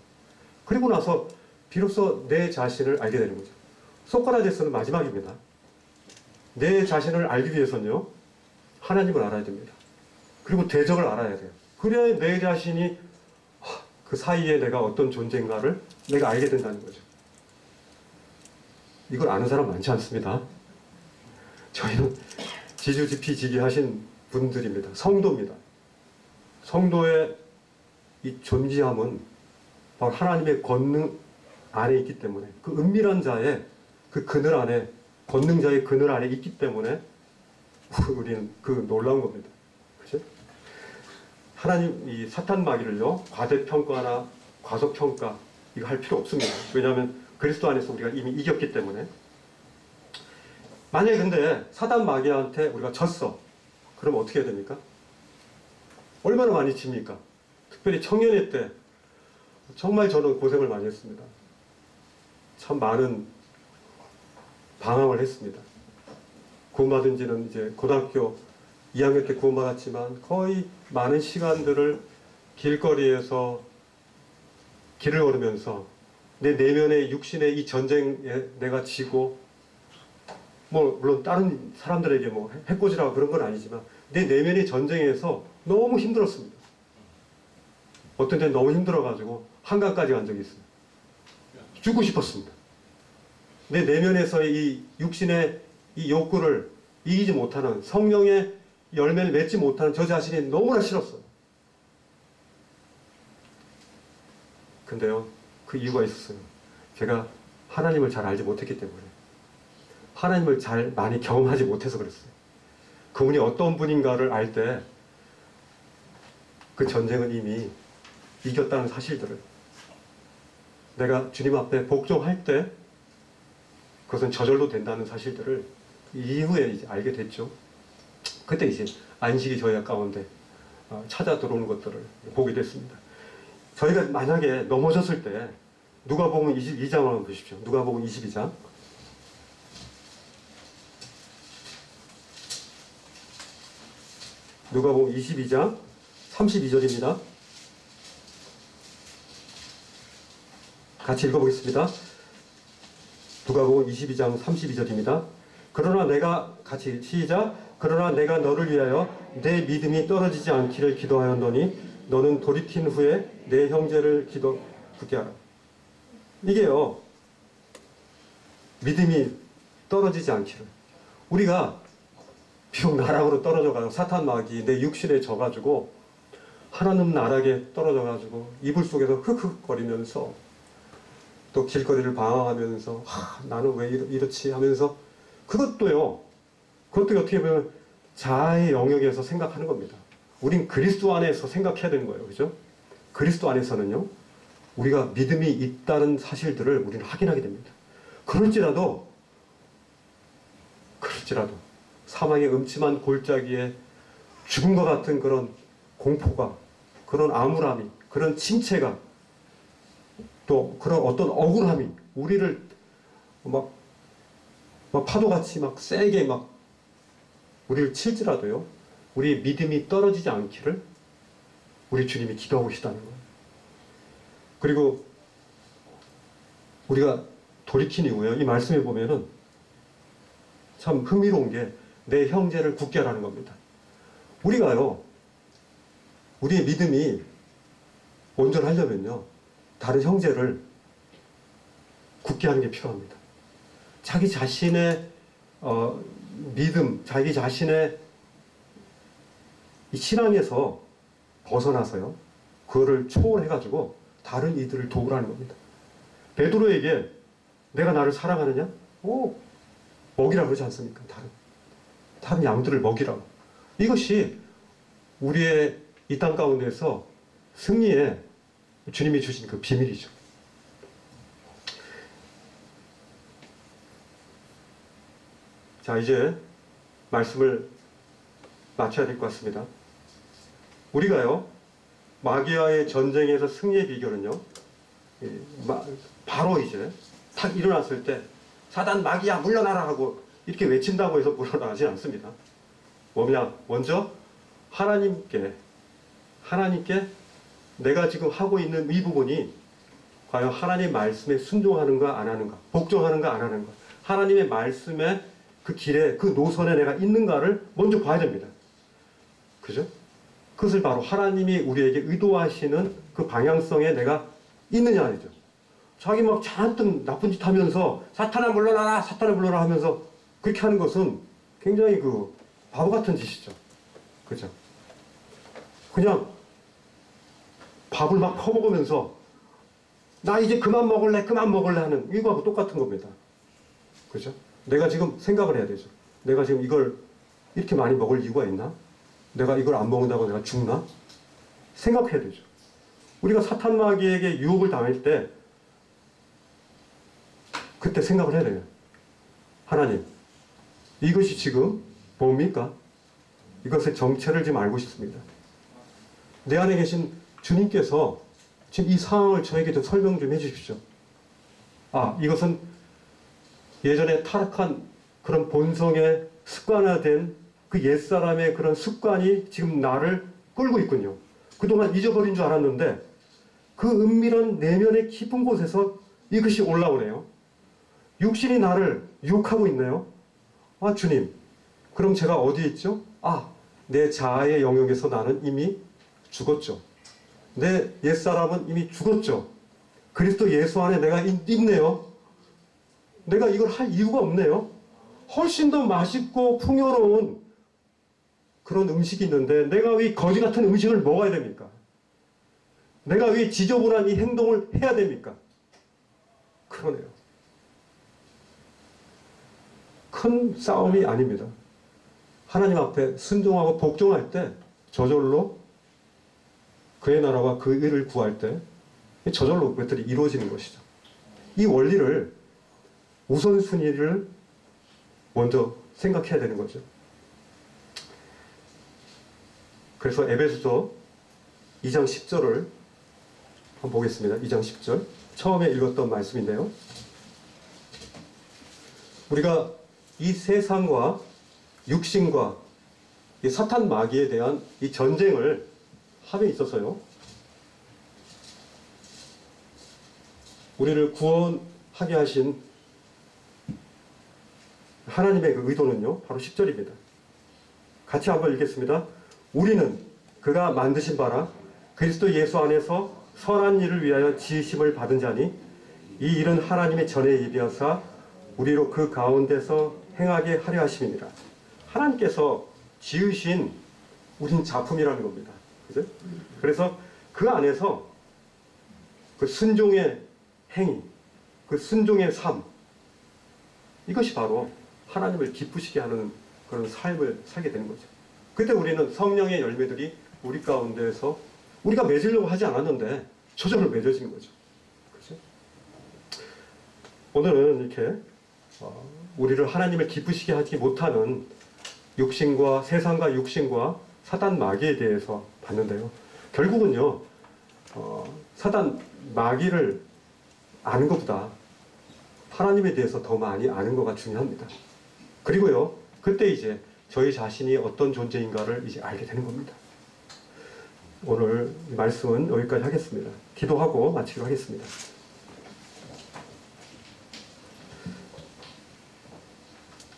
그리고 나서 비로소 내 자신을 알게 되는 거죠. 소크라테스는 마지막입니다. 내 자신을 알기 위해서는요. 하나님을 알아야 됩니다. 그리고 대적을 알아야 돼요. 그래야 내 자신이 그 사이에 내가 어떤 존재인가를 내가 알게 된다는 거죠. 이걸 아는 사람 많지 않습니다. 저희는 지주지피지기 하신 분들입니다. 성도입니다. 성도의 이 존재함은 바로 하나님의 권능 안에 있기 때문에 그 은밀한 자의 그 그늘 안에 권능자의 그늘 안에 있기 때문에 우리는 그 놀라운 겁니다. 그죠? 하나님 이 사탄 마귀를요 과대평가나 과소평가 이거 할 필요 없습니다. 왜냐하면 그리스도 안에서 우리가 이미 이겼기 때문에. 만약에 근데 사단 마귀한테 우리가 졌어. 그럼 어떻게 해야 됩니까? 얼마나 많이 집니까? 특별히 청년회 때 정말 저는 고생을 많이 했습니다. 참 많은 방황을 했습니다. 구원받은 지는 이제 고등학교 2학년 때 구원받았지만 거의 많은 시간들을 길거리에서 길을 걸으면서 내 내면의 육신의 이 전쟁에 내가 지고, 뭐 물론 다른 사람들에게 뭐 해코지라고 그런 건 아니지만 내 내면의 전쟁에서 너무 힘들었습니다. 어떤 때는 너무 힘들어가지고 한강까지 간 적이 있어요. 죽고 싶었습니다. 내 내면에서의 이 육신의 이 욕구를 이기지 못하는, 성령의 열매를 맺지 못하는 저 자신이 너무나 싫었어요. 근데요, 그 이유가 있었어요. 제가 하나님을 잘 알지 못했기 때문에, 하나님을 잘 많이 경험하지 못해서 그랬어요. 그분이 어떤 분인가를 알 때 그 전쟁은 이미 이겼다는 사실들을, 내가 주님 앞에 복종할 때 그것은 저절로 된다는 사실들을 이후에 이제 알게 됐죠. 그때 이제 안식이 저희 가운데 찾아 들어오는 것들을 보게 됐습니다. 저희가 만약에 넘어졌을 때 누가복음 22장을 한번 보십시오. 누가복음 22장. 누가복음 22장 32절입니다. 같이 읽어보겠습니다. 누가복음 22장 32절입니다. 그러나 내가, 같이 시작. 그러나 내가 너를 위하여 내 믿음이 떨어지지 않기를 기도하였노니 너는 돌이킨 후에 내 형제를 굳게 하라. 이게요, 믿음이 떨어지지 않기를. 우리가 비록 나락으로 떨어져가지고 사탄 마귀 내 육신에 져가지고 하나님 나락에 떨어져가지고 이불 속에서 흑흑거리면서 또 길거리를 방황하면서 나는 왜 이렇지 하면서, 그것도 어떻게 보면 자아의 영역에서 생각하는 겁니다. 우린 그리스도 안에서 생각해야 되는 거예요. 그죠? 그리스도 안에서는요, 우리가 믿음이 있다는 사실들을 우리는 확인하게 됩니다. 그럴지라도 사망의 음침한 골짜기에 죽음과 같은 그런 공포가, 그런 암울함이, 그런 침체가, 또 그런 어떤 억울함이 우리를 막 파도같이 막 세게 막 우리를 칠지라도요, 우리의 믿음이 떨어지지 않기를 우리 주님이 기도하고 계시다는 거예요. 그리고 우리가 돌이킨 이후에 이 말씀에 보면은 참 흥미로운 게 내 형제를 굳게 하라는 겁니다. 우리가요, 우리의 믿음이 온전하려면요, 다른 형제를 굳게 하는 게 필요합니다. 자기 자신의 믿음, 자기 자신의 이 신앙에서 벗어나서요, 그거를 초월해가지고 다른 이들을 도우라는 겁니다. 베드로에게 내가 나를 사랑하느냐? 먹이라 그러지 않습니까? 다른 양들을 먹이라고. 이것이 우리의 이 땅 가운데서 승리에 주님이 주신 그 비밀이죠. 자, 이제 말씀을 마쳐야 될 것 같습니다. 우리가요, 마귀와의 전쟁에서 승리의 비결은요, 바로 이제 탁 일어났을 때 사단 마귀야 물러나라 하고 이렇게 외친다고 해서 물러나지 않습니다. 뭐냐? 먼저 하나님께 내가 지금 하고 있는 이 부분이 과연 하나님 말씀에 순종하는가 안 하는가, 복종하는가 안 하는가, 하나님의 말씀에 그 길에, 그 노선에 내가 있는가를 먼저 봐야 됩니다. 그죠? 그것을 바로 하나님이 우리에게 의도하시는 그 방향성에 내가 있느냐 아니죠. 자기 막 잔뜩 나쁜 짓 하면서 사탄아 물러나라, 사탄아 물러나라 하면서 그렇게 하는 것은 굉장히 그 바보 같은 짓이죠. 그죠? 그냥 밥을 막 퍼먹으면서 나 이제 그만 먹을래 하는 이거하고 똑같은 겁니다. 그죠? 내가 지금 생각을 해야 되죠. 내가 지금 이걸 이렇게 많이 먹을 이유가 있나? 내가 이걸 안 먹는다고 내가 죽나? 생각해야 되죠. 우리가 사탄 마귀에게 유혹을 당할 때 그때 생각을 해야 돼요. 하나님, 이것이 지금 뭡니까? 이것의 정체를 지금 알고 싶습니다. 내 안에 계신 주님께서 지금 이 상황을 저에게 좀 설명 좀 해주십시오. 이것은 예전에 타락한 그런 본성의 습관화된 그 옛사람의 그런 습관이 지금 나를 끌고 있군요. 그동안 잊어버린 줄 알았는데 그 은밀한 내면의 깊은 곳에서 이것이 올라오네요. 육신이 나를 유혹하고 있네요. 아, 주님, 그럼 제가 어디에 있죠? 아, 내 자아의 영역에서 나는 이미 죽었죠. 내 옛사람은 이미 죽었죠. 그리스도 예수 안에 내가 있네요. 내가 이걸 할 이유가 없네요. 훨씬 더 맛있고 풍요로운 그런 음식이 있는데 내가 왜 거지 같은 음식을 먹어야 됩니까? 내가 왜 지저분한 이 행동을 해야 됩니까? 그러네요. 큰 싸움이 아닙니다. 하나님 앞에 순종하고 복종할 때 저절로 그의 나라와 그 일을 구할 때 저절로 그것들이 이루어지는 것이죠. 이 원리를 우선순위를 먼저 생각해야 되는 거죠. 그래서 에베소서 2장 10절을 한번 보겠습니다. 2장 10절. 처음에 읽었던 말씀인데요. 우리가 이 세상과 육신과 이 사탄 마귀에 대한 이 전쟁을 함에 있어서요. 우리를 구원하게 하신 하나님의 그 의도는요. 바로 10절입니다. 같이 한번 읽겠습니다. 우리는 그가 만드신 바라 그리스도 예수 안에서 선한 일을 위하여 지으심을 받은 자니 이 일은 하나님의 전에 예비하사 우리로 그 가운데서 행하게 하려 하심이니라. 하나님께서 지으신 우린 작품이라는 겁니다. 그죠? 그래서 그 안에서 그 순종의 행위, 그 순종의 삶, 이것이 바로 하나님을 기쁘시게 하는 그런 삶을 살게 되는 거죠. 그때 우리는 성령의 열매들이 우리 가운데에서 우리가 맺으려고 하지 않았는데 저절로 맺어지는 거죠. 그렇죠? 오늘은 이렇게 우리를 하나님을 기쁘시게 하지 못하는 육신과 세상과 육신과 사단 마귀에 대해서 봤는데요. 결국은요, 사단 마귀를 아는 것보다 하나님에 대해서 더 많이 아는 거가 중요합니다. 그리고요, 그때 이제 저희 자신이 어떤 존재인가를 이제 알게 되는 겁니다. 오늘 말씀은 여기까지 하겠습니다. 기도하고 마치도록 하겠습니다.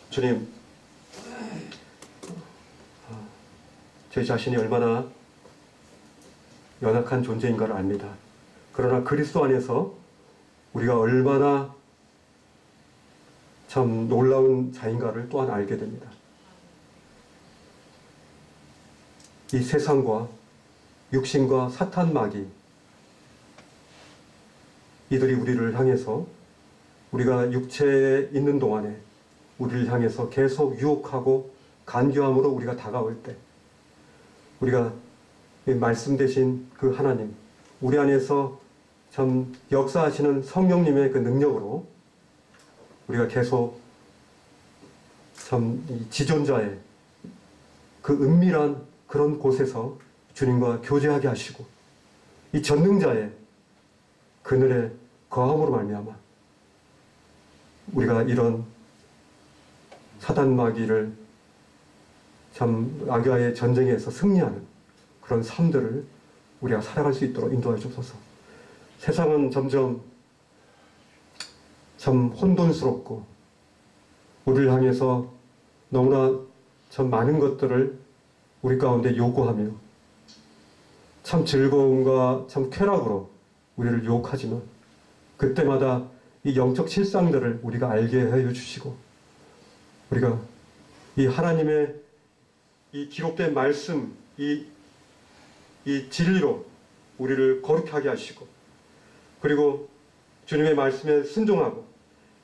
주님, 저희 자신이 얼마나 연약한 존재인가를 압니다. 그러나 그리스도 안에서 우리가 얼마나 참 놀라운 자인가를 또한 알게 됩니다. 이 세상과 육신과 사탄 마귀 이들이 우리를 향해서 우리가 육체에 있는 동안에 우리를 향해서 계속 유혹하고 간교함으로 우리가 다가올 때 우리가 말씀 되신 그 하나님 우리 안에서 참 역사하시는 성령님의 그 능력으로 우리가 계속 참 지존자의 그 은밀한 그런 곳에서 주님과 교제하게 하시고 이 전능자의 그늘에 거함으로 말미암아 우리가 이런 사단 마귀를 참 악과의 전쟁에서 승리하는 그런 삶들을 우리가 살아갈 수 있도록 인도하여 주옵소서. 세상은 점점 참 혼돈스럽고 우리를 향해서 너무나 참 많은 것들을 우리 가운데 요구하며 참 즐거움과 참 쾌락으로 우리를 유혹하지만 그때마다 이 영적 실상들을 우리가 알게 해 주시고 우리가 이 하나님의 이 기록된 말씀, 이 진리로 우리를 거룩하게 하시고 그리고 주님의 말씀에 순종하고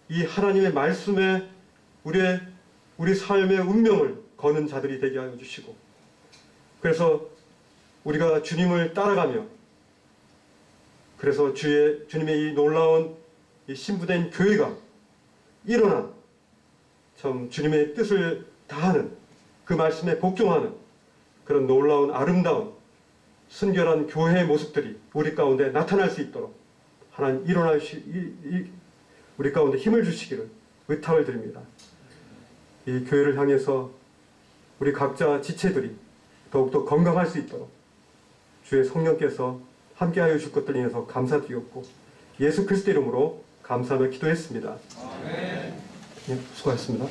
이 하나님의 말씀에 우리 삶의 운명을 거는 자들이 되게 하여 주시고 그래서 우리가 주님을 따라가며 그래서 주님의 이 놀라운 이 신부된 교회가 일어나 참 주님의 뜻을 다하는 그 말씀에 복종하는 그런 놀라운 아름다운 순결한 교회의 모습들이 우리 가운데 나타날 수 있도록 하나님 우리 가운데 힘을 주시기를 의탁을 드립니다. 이 교회를 향해서 우리 각자 지체들이 더욱더 건강할 수 있도록 주의 성령께서 함께하여 주실 것들 인해서 감사드렸고 예수 그리스도 이름으로 감사하며 기도했습니다. 네, 수고하셨습니다.